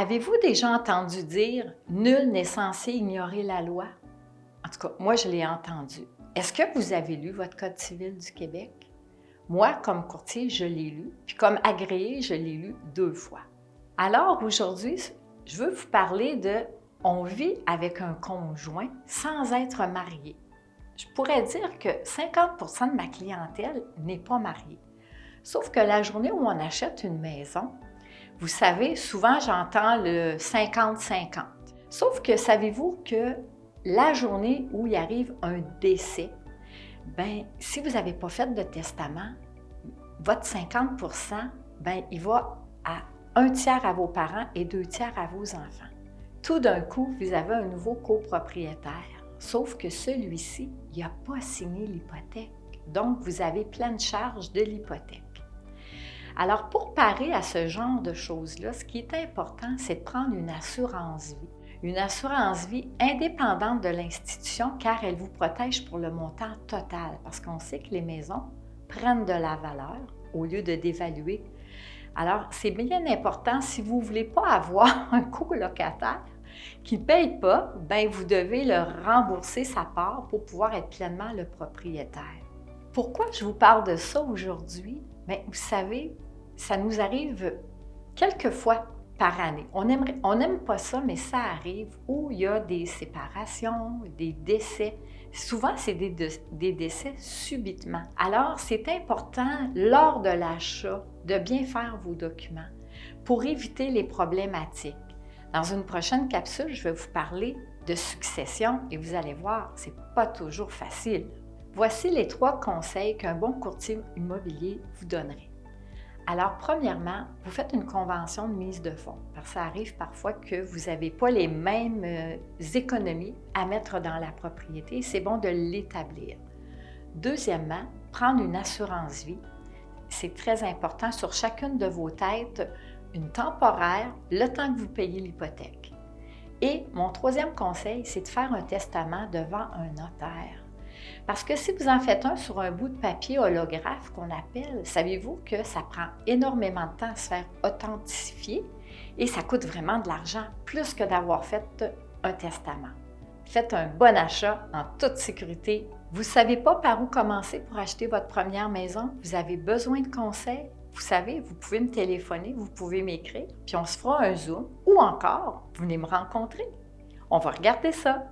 Avez-vous déjà entendu dire « Nul n'est censé ignorer la loi » ? En tout cas, moi, je l'ai entendu. Est-ce que vous avez lu votre Code civil du Québec? Moi, comme courtier, je l'ai lu, puis comme agréé, je l'ai lu 2 fois. Alors, aujourd'hui, je veux vous parler de « On vit avec un conjoint sans être marié ». Je pourrais dire que 50% de ma clientèle n'est pas mariée. Sauf que la journée où on achète une maison, vous savez, souvent j'entends le 50-50. Sauf que savez-vous que la journée où il arrive un décès, si vous n'avez pas fait de testament, votre 50%, il va à 1/3 à vos parents et 2/3 à vos enfants. Tout d'un coup, vous avez un nouveau copropriétaire, sauf que celui-ci, il n'a pas signé l'hypothèque. Donc, vous avez pleine charge de l'hypothèque. Alors, pour parer à ce genre de choses-là, ce qui est important, c'est de prendre une assurance vie. Une assurance vie indépendante de l'institution, car elle vous protège pour le montant total, parce qu'on sait que les maisons prennent de la valeur au lieu de dévaluer. Alors, c'est bien important, si vous ne voulez pas avoir un colocataire qui ne paye pas, vous devez leur rembourser sa part pour pouvoir être pleinement le propriétaire. Pourquoi je vous parle de ça aujourd'hui? Vous savez, ça nous arrive quelques fois par année. On n'aime pas ça, mais ça arrive où il y a des séparations, des décès. Souvent, c'est des décès subitement. Alors, c'est important, lors de l'achat, de bien faire vos documents pour éviter les problématiques. Dans une prochaine capsule, je vais vous parler de succession et vous allez voir, c'est pas toujours facile. Voici les 3 conseils qu'un bon courtier immobilier vous donnerait. Alors, premièrement, vous faites une convention de mise de fonds, parce que ça arrive parfois que vous n'avez pas les mêmes économies à mettre dans la propriété. C'est bon de l'établir. Deuxièmement, prendre une assurance vie. C'est très important sur chacune de vos têtes, une temporaire, le temps que vous payez l'hypothèque. Et mon 3e conseil, c'est de faire un testament devant un notaire. Parce que si vous en faites un sur un bout de papier holographe qu'on appelle, savez-vous que ça prend énormément de temps à se faire authentifier et ça coûte vraiment de l'argent plus que d'avoir fait un testament. Faites un bon achat en toute sécurité. Vous ne savez pas par où commencer pour acheter votre première maison? Vous avez besoin de conseils? Vous savez, vous pouvez me téléphoner, vous pouvez m'écrire, puis on se fera un Zoom ou encore, vous venez me rencontrer. On va regarder ça.